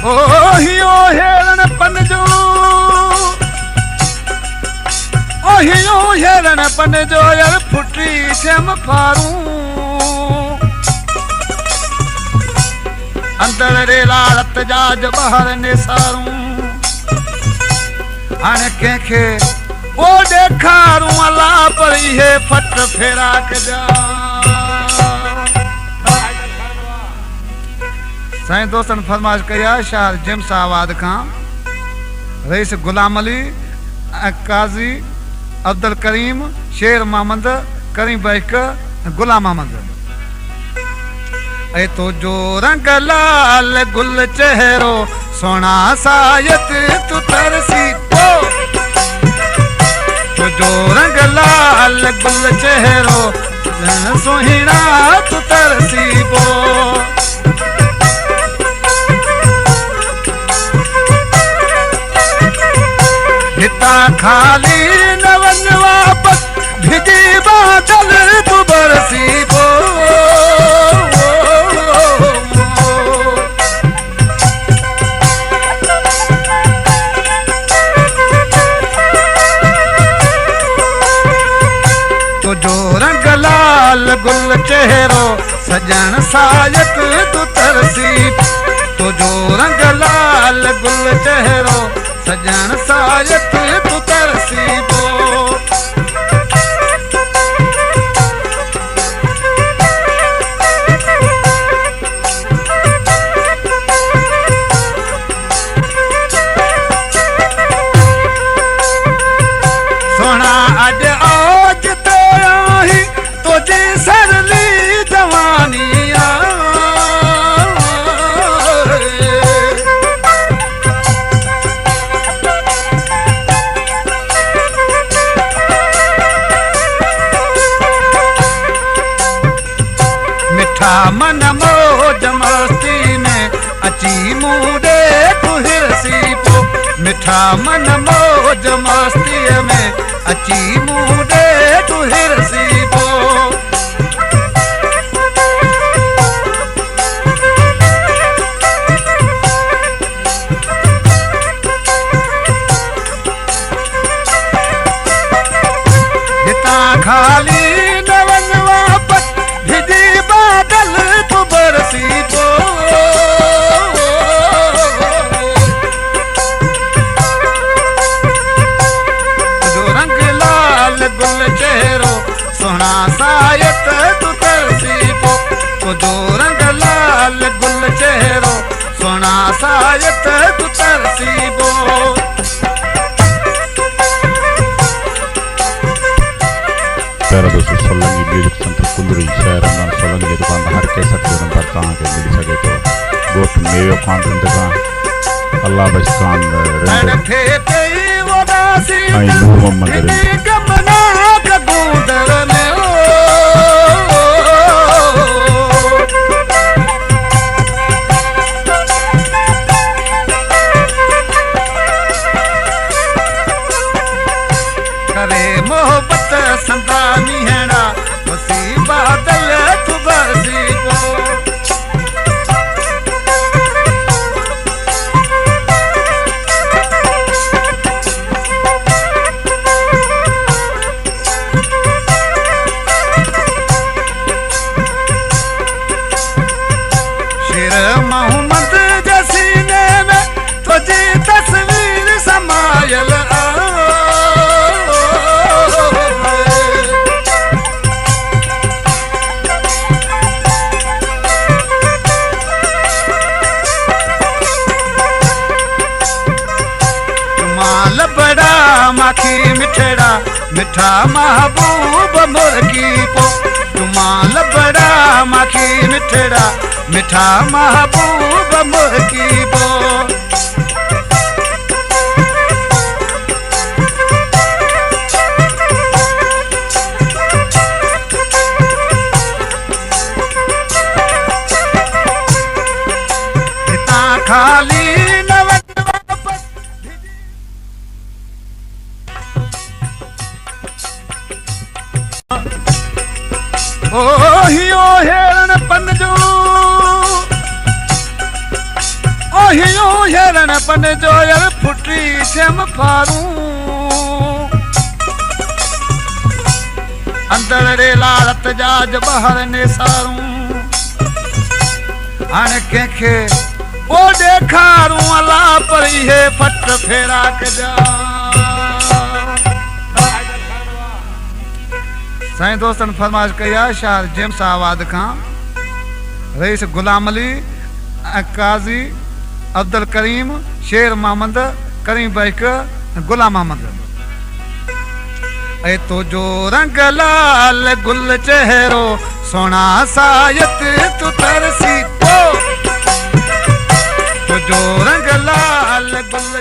Ohio हेरण पनजो, Ohio हेरण पनजो यार फुटी Thiem फारूं अंदर रेला रत जा जो बाहर निसारूं हाणे कंहिंखे ओ ॾेखारूं अलाह पर इहे फट फेराक जा। साईं दोस्तन फरमाइश कई आहे शहर जिमसाबाद खां रईस गुलाम अली काजी अब्दुल करीम शेर मोहम्मद करीम बैक गुलाम अहमद। ऐ तो जो रंग लाल गुल चेहरो सोना सायत तू तरसी पो, तो जो रंग लाल गुल चेहरो सोहिना तू तरसी पो। हिता खाली न वन वापस भिजी बादल तू बरसी पो। तो जो रंग लाल गुल चेहरो सजन सायत तू तरसी, तो जो रंग लाल गुल चेहरो सजन सायत तू तरसी पो। सोना अज आज ते आई तुझी सरली जवानी मन मौज मस्ती में अची मूडे तू हिरसी पो। मिठा मन मौज मस्ती में अची मूडे तू हिरसी पो। हिता खाली सायत तू तरसी पो। तो जो रंग लाल गुल चेहरो सोना सायत तू तरसी पो। प्यारा दोस्तों सोलंगी म्यूजिक सेंटर कुंदरी शहर अंदर सोलंगी की दुकान हर कैसेट जो नंबर तव्हां खे मिली सघे थो। गोठ मेयो खान दुकान अल्लाह बचकान रेंड ऐं नूर मोहम्मद रेंड मोहब्बत संतानी हैना वसी बादल तू बरसी पो। शेर मोहम्मद जसीने में तुझी तस्वीर समायल माखी मिठड़ा मिठा महबूब मुर्गी पो। तुमाल बड़ा माखी मिठड़ा मिठा महबूब मुर्गी पो। हिता खाली ओहियो हेरण पनजो, हियो हेरण पन जो यर फुटी थियम फारूं अंदर रेला रत जा ॿाहिर नेसारूं हाणे कंहिंखे ओ ॾेखारूं अला पर इहे फट फेरा कजा साईं दोस्तन फरमाइश कई आहे शायर जेम्स आबाद खां रईस गुलाम अली काजी अब्दुल करीम शेर मोहम्मद करीम बैक गुलाम अहमद ए तो जो रंग लाल गुल चेहरो सोना सायत तू तरसी तो जो रंग लाल गुल